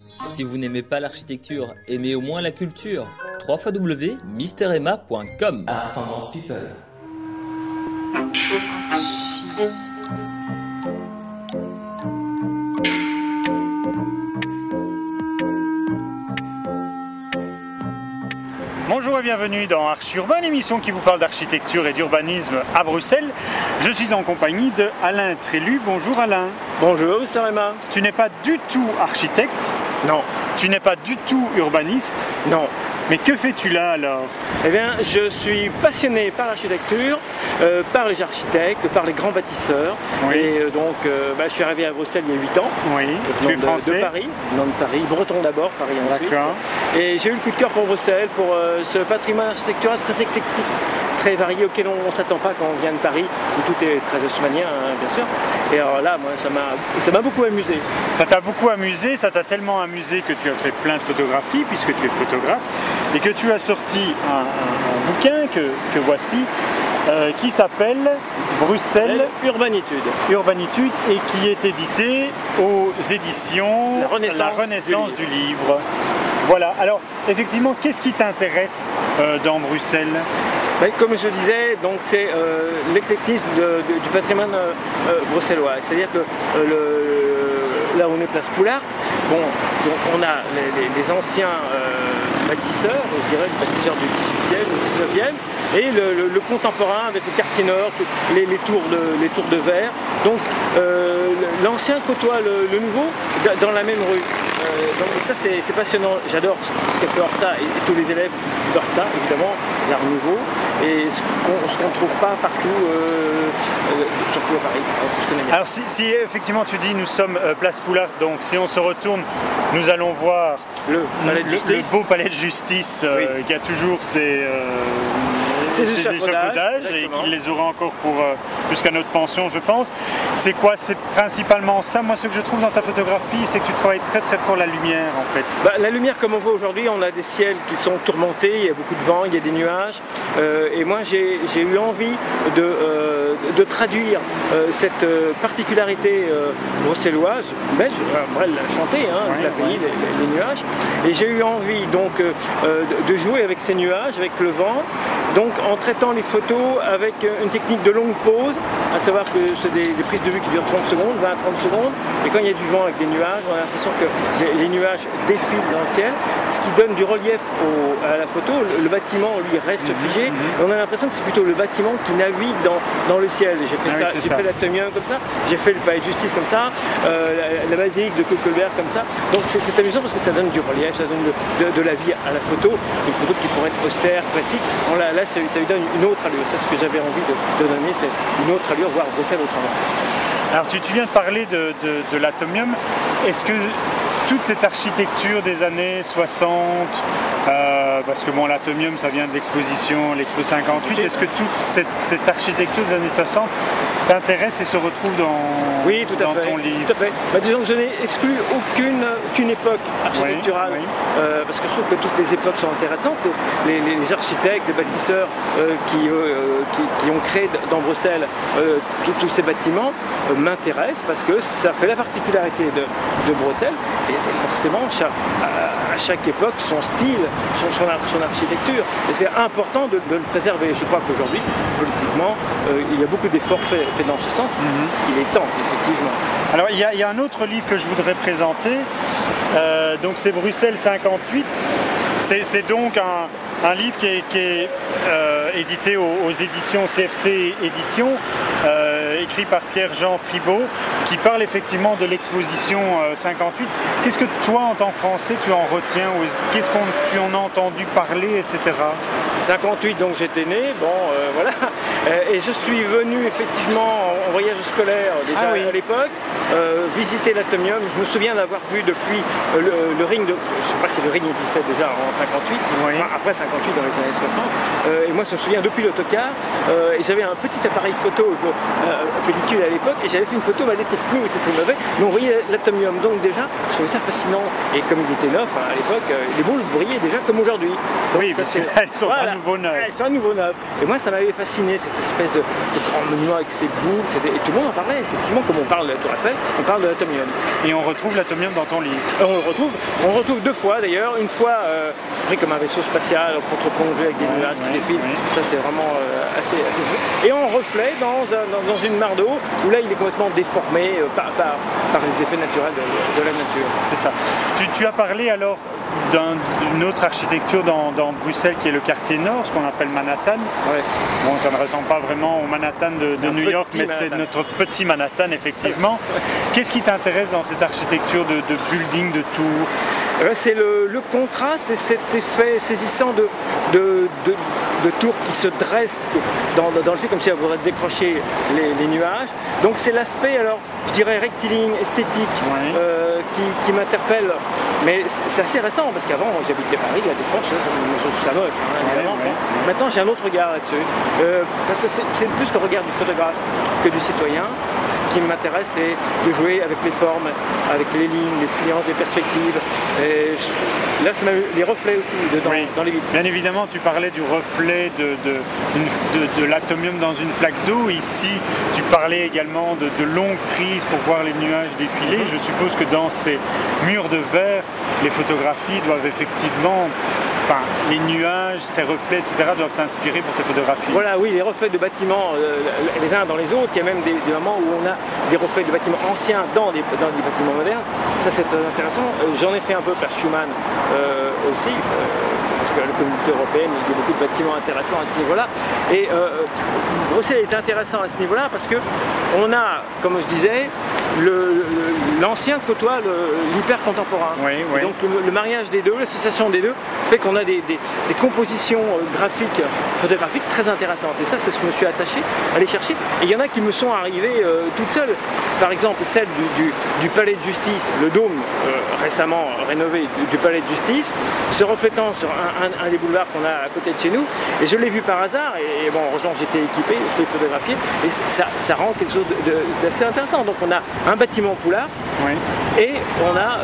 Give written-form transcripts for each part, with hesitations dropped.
Si vous n'aimez pas l'architecture, aimez au moins la culture. www.misteremma.com. Art Tendance People. Bonjour et bienvenue dans Archi Urbain, l'émission qui vous parle d'architecture et d'urbanisme à Bruxelles. Je suis en compagnie de Alain Trélu. Bonjour Alain. Bonjour Misteremma. Tu n'es pas du tout architecte? Non. Tu n'es pas du tout urbaniste? Non. Mais que fais-tu là alors? Eh bien, je suis passionné par l'architecture, par les architectes, par les grands bâtisseurs. Oui. Et je suis arrivé à Bruxelles il y a 8 ans. Oui. Tu es français? De Paris, non de Paris, breton d'abord, Paris ensuite. D'accord. Et j'ai eu le coup de cœur pour Bruxelles, pour ce patrimoine architectural très éclectique, très varié, auquel on ne s'attend pas quand on vient de Paris, où tout est très haussmannien, bien sûr. Et alors là, moi, ça m'a beaucoup amusé. Ça t'a beaucoup amusé, ça t'a tellement amusé que tu as fait plein de photographies, puisque tu es photographe, et que tu as sorti un bouquin que voici, qui s'appelle Bruxelles Urbanitude, et qui est édité aux éditions La Renaissance du livre. Voilà, alors effectivement, qu'est-ce qui t'intéresse dans Bruxelles? Comme je le disais, donc c'est l'éclectisme du patrimoine bruxellois. C'est-à-dire que là on est place Poulart, bon, donc on a les anciens bâtisseurs, je dirais, les bâtisseurs du 18e, du 19e, et le contemporain avec le quartier nord, les tours de verre. Donc l'ancien côtoie le nouveau dans la même rue. Donc ça c'est passionnant, j'adore ce qu'a fait Horta et tous les élèves d'Horta, évidemment, l'art nouveau, et ce qu'on ne trouve pas partout, surtout à Paris. Alors si effectivement tu dis nous sommes place Poulart, donc si on se retourne, nous allons voir le beau palais de justice, oui, qui a toujours ses échafaudages et qui les aura encore pour jusqu'à notre pension, je pense. C'est quoi? C'est principalement ça. Moi, ce que je trouve dans ta photographie, c'est que tu travailles très très fort la lumière en fait. La lumière, comme on voit aujourd'hui, on a des ciels qui sont tourmentés, il y a beaucoup de vent, il y a des nuages, et moi j'ai eu envie de traduire cette particularité bruxelloise, belge, Brel l'a chanté, hein, oui, la pays, oui, les nuages, et j'ai eu envie donc de jouer avec ces nuages, avec le vent, donc en traitant les photos avec une technique de longue pause, à savoir que c'est des prises de vue qui durent 30 secondes, 20 à 30 secondes, et quand il y a du vent avec des nuages, on a l'impression que les nuages défilent dans le ciel, ce qui donne du relief à la photo. Le bâtiment, lui, reste figé, et on a l'impression que c'est plutôt le bâtiment qui navigue dans le ciel. J'ai fait ça, j'ai fait l'atomium comme ça, j'ai fait le palais de justice comme ça, la basilique de Koekelberg comme ça, donc c'est amusant parce que ça donne du relief, ça donne de la vie à la photo, une photo qui pourrait être austère, classique. Bon, là ça lui donne une autre allure, c'est ce que j'avais envie de donner, c'est une autre allure, voir Bruxelles autrement. Alors tu viens de parler de l'atomium, est-ce que toute cette architecture des années 60, parce que bon, l'atomium ça vient de l'Expo 58, est-ce que toute cette architecture des années 60 t'intéresse et se retrouve dans ton livre? Tout à fait. Disons que je n'ai exclu aucune époque architecturale, oui, oui. Parce que je trouve que toutes les époques sont intéressantes. Les architectes, les bâtisseurs qui ont créé dans Bruxelles tous ces bâtiments m'intéressent parce que ça fait la particularité de Bruxelles. Et forcément, à chaque époque, son style, son architecture. Et c'est important de le préserver. Je crois qu'aujourd'hui, politiquement, il y a beaucoup d'efforts faits dans ce sens. Il est temps, effectivement. Alors, il y a un autre livre que je voudrais présenter. Donc, c'est Bruxelles 58. C'est donc un livre qui est édité aux éditions CFC Éditions, écrit par Pierre-Jean Tribault, qui parle effectivement de l'exposition 58. Qu'est-ce que toi, en tant que Français, tu en retiens? Qu'est-ce que tu en as entendu parler, etc. 58, donc j'étais né, voilà. Et je suis venu effectivement en voyage scolaire déjà à l'époque, visiter l'atomium. Je me souviens d'avoir vu depuis le ring, je ne sais pas si le ring existait déjà en 58, enfin après 58 dans les années 60. Et moi je me souviens depuis l'autocar, et j'avais un petit appareil photo, pellicule à l'époque, et j'avais fait une photo, mais elle était floue et c'était mauvais, mais on voyait l'atomium. Donc déjà, je trouvais ça fascinant. Et comme il était neuf, à l'époque, les boules brillaient déjà comme aujourd'hui. Oui, parce qu'elles sont à nouveau neuves. Elles sont à nouveau neuves. Et moi ça m'avait fasciné, cette cette espèce de grand monument avec ses boules, et tout le monde en parlait, effectivement, comme on parle de la Tour Eiffel, on parle de l'atomium. Et on retrouve l'atomium dans ton livre. On le retrouve 2 fois d'ailleurs, une fois pris comme un vaisseau spatial, contre-plongé avec des nuages qui défilent, ça c'est vraiment assez chouette. Et en reflet dans une mare d'eau, où là il est complètement déformé par les effets naturels de la nature. C'est ça. Tu as parlé alors d'une autre architecture dans Bruxelles qui est le quartier nord, ce qu'on appelle Manhattan. Ouais. Bon, ça ne ressemble pas vraiment au Manhattan de New York, mais c'est notre petit Manhattan, effectivement. Qu'est-ce qui t'intéresse dans cette architecture de building, de tours? C'est le contraste et cet effet saisissant de tours qui se dressent dans le ciel, comme si elles voudraient décrocher les nuages. Donc c'est l'aspect, alors je dirais rectiligne, esthétique, qui m'interpelle. Mais c'est assez récent, parce qu'avant j'habitais Paris, la Défense, ça moche, évidemment. Maintenant j'ai un autre regard là-dessus. Parce que c'est plus le regard du photographe que du citoyen. Ce qui m'intéresse, c'est de jouer avec les formes, avec les lignes, les fluences, les perspectives. Et là, ça m'a eu les reflets aussi dans les vitres. Bien évidemment, tu parlais du reflet de l'atomium dans une flaque d'eau. Ici, tu parlais également de longues prises pour voir les nuages défiler. Je suppose que dans ces murs de verre, les photographies doivent effectivement... Enfin, les nuages, ces reflets, etc. doivent t'inspirer pour tes photographies. Voilà, oui, les reflets de bâtiments les uns dans les autres. Il y a même des moments où on a des reflets de bâtiments anciens dans des bâtiments modernes. Ça, c'est très intéressant. J'en ai fait un peu par Schumann aussi, parce que la communauté européenne, il y a beaucoup de bâtiments intéressants à ce niveau-là. Et Bruxelles est intéressant à ce niveau-là parce que on a, comme je disais, l'ancien côtoie l'hyper contemporain. Oui. Donc le mariage des deux, l'association des deux, fait qu'on a des compositions photographiques très intéressantes. Et ça, c'est ce que je me suis attaché à aller chercher. Et il y en a qui me sont arrivées toutes seules. Par exemple, celle du palais de justice, le dôme récemment rénové du palais de justice, se reflétant sur un des boulevards qu'on a à côté de chez nous. Et je l'ai vu par hasard. Et bon, heureusement, j'étais équipé, je l'ai photographié. Et ça rend quelque chose d'assez intéressant. Donc on a un bâtiment Poulart et on a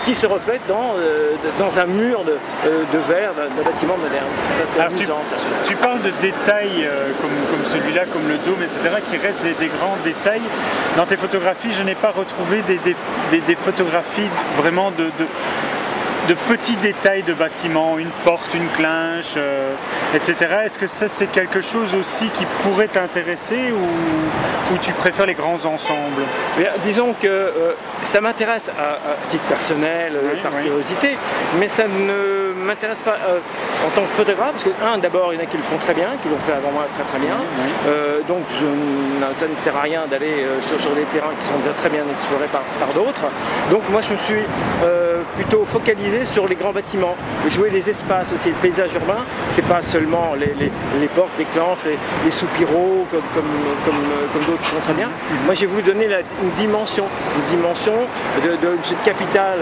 qui se reflète dans un mur de verre d'un bâtiment moderne. Ça, c'est amusant, tu parles de détails comme celui-là, comme le dôme, etc., qui restent des grands détails. Dans tes photographies, je n'ai pas retrouvé des photographies vraiment de petits détails de bâtiments, une porte, une clinche, etc. Est-ce que ça, c'est quelque chose aussi qui pourrait t'intéresser ou tu préfères les grands ensembles? Disons que ça m'intéresse à titre personnel, par curiosité, mais ça ne m'intéresse pas en tant que photographe, parce que d'abord, il y en a qui le font très bien, qui l'ont fait avant moi très bien, donc ça ne sert à rien d'aller sur des terrains qui sont déjà très bien explorés par d'autres. Donc moi, je me suis plutôt focalisé sur les grands bâtiments, jouer les espaces aussi, le paysage urbain, c'est pas seulement les portes, les clanches, les soupiraux comme d'autres qui font très bien. Moi j'ai voulu donner une dimension de cette capitale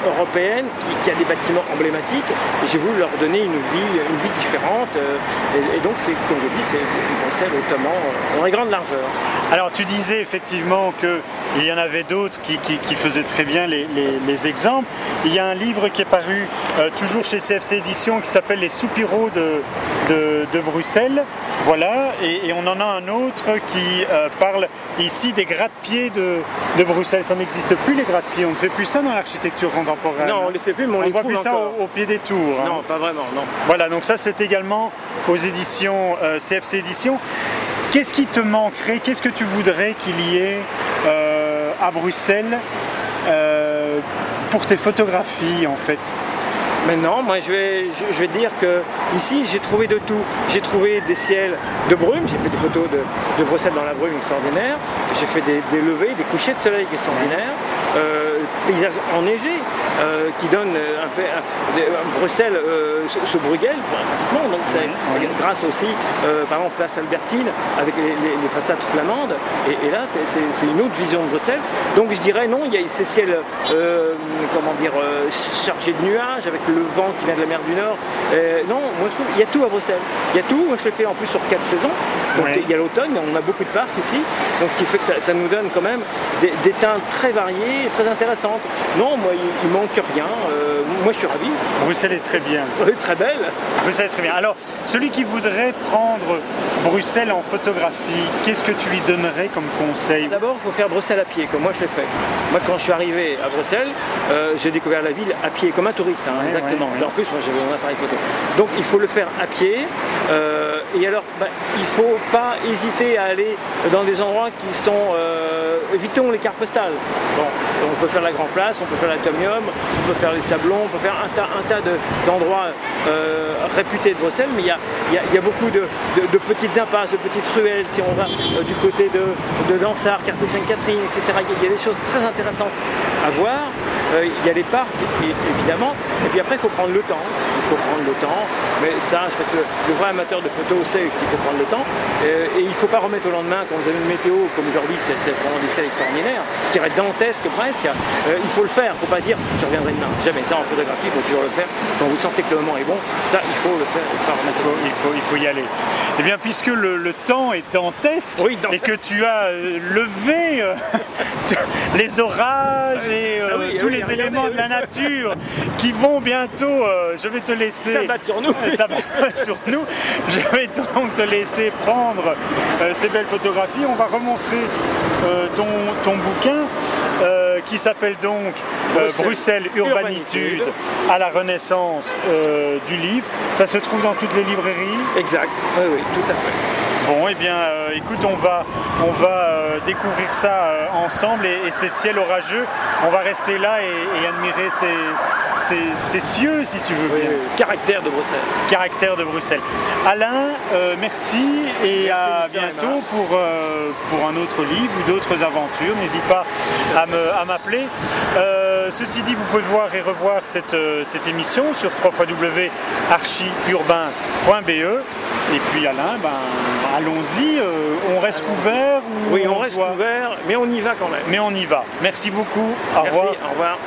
européenne qui a des bâtiments emblématiques et j'ai voulu leur donner une vie différente et donc c'est, comme je dis, c'est Bruxelles notamment dans les grandes largeurs. Alors tu disais effectivement qu'il y en avait d'autres qui faisaient très bien les exemples. Il y a un livre qui est paru toujours chez CFC Éditions qui s'appelle Les soupiraux de Bruxelles. Voilà, et on en a un autre qui parle ici des gratte-pieds de Bruxelles. Ça n'existe plus les gratte-pieds, on ne fait plus ça dans l'architecture contemporaine. Non, on ne les fait plus, mais on les trouve voit plus encore. Ça au pied des tours. Non, pas vraiment, non. Voilà, donc ça c'est également aux éditions CFC Éditions. Qu'est-ce qui te manquerait, qu'est-ce que tu voudrais qu'il y ait à Bruxelles pour tes photographies en fait? Maintenant, moi je vais dire que ici j'ai trouvé de tout. J'ai trouvé des ciels de brume, j'ai fait des photos de Bruxelles dans la brume extraordinaire, j'ai fait des levées, des couchers de soleil extraordinaires, paysages enneigés qui donnent un peu Bruxelles ce Bruegel pratiquement, donc c'est grâce aussi par exemple Place Albertine avec les façades flamandes et là c'est une autre vision de Bruxelles. Donc je dirais non, il y a ces ciels chargés de nuages avec le vent qui vient de la mer du Nord. Non, moi je trouve il y a tout à Bruxelles. Il y a tout, moi je l'ai fait en plus sur 4 saisons. Donc il y a l'automne, on a beaucoup de parcs ici, donc ce qui fait que ça nous donne quand même des teintes très variées et très intéressantes. intéressante. Non, moi, il manque rien. Moi, je suis ravi. Bruxelles est très bien. Oui, très belle. Bruxelles est très bien. Alors, celui qui voudrait prendre Bruxelles en photographie, qu'est-ce que tu lui donnerais comme conseil? D'abord, il faut faire Bruxelles à pied, comme moi je l'ai fait. Moi, quand je suis arrivé à Bruxelles, j'ai découvert la ville à pied, comme un touriste, hein, Ouais, exactement. ouais, Et en plus, moi, j'avais mon appareil photo. Donc, il faut le faire à pied. Et alors, il ne faut pas hésiter à aller dans des endroits qui sont... évitons les cartes postales. Bon, on peut faire la Grand Place, on peut faire l'Atomium, on peut faire les Sablons, on peut faire un tas d'endroits réputés de Bruxelles, mais il y a beaucoup de petites impasses, de petites ruelles, si on va du côté de Dansart, quartier Sainte-Catherine, etc. Il y a des choses très intéressantes à voir. Il y a les parcs, évidemment, et puis après, il faut prendre le temps. Il faut prendre le temps, mais ça, je crois que le vrai amateur de photos sait qu'il faut prendre le temps, et il ne faut pas remettre au lendemain, quand vous avez une météo, comme aujourd'hui, c'est vraiment des ciels extraordinaires, je dirais dantesque presque, il faut le faire, il ne faut pas dire je reviendrai demain, jamais. Ça, en photographie, il faut toujours le faire. Quand vous sentez que le moment est bon, ça, il faut le faire. Il faut y aller. Eh bien, puisque le temps est dantesque, oui, et que tu as levé les orages et tous les éléments de la nature qui vont bientôt, je vais te laisser... s'abattre sur nous. S'abattre sur nous. Je vais donc te laisser prendre ces belles photographies. On va remontrer ton bouquin qui s'appelle donc Bruxelles Urbanitude à la renaissance du livre. Ça se trouve dans toutes les librairies. Exact, oui, tout à fait. Bon, eh bien, écoute, on va découvrir ça ensemble et ces ciels orageux, on va rester là et admirer ces cieux, si tu veux bien. Caractère de Bruxelles. Caractère de Bruxelles. Alain, merci et à bientôt pour un autre livre ou d'autres aventures. N'hésite pas à m'appeler. Ceci dit, vous pouvez voir et revoir cette émission sur www.archiurbain.be. Et puis Alain, allons-y, on reste couvert ou oui, on reste couvert, mais on y va quand même. Mais on y va. Merci beaucoup. Au revoir. Au revoir.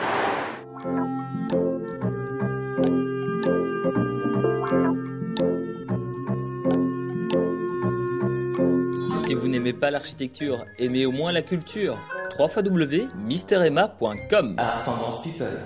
Si vous n'aimez pas l'architecture, aimez au moins la culture. www.misteremma.com. Art Tendance People.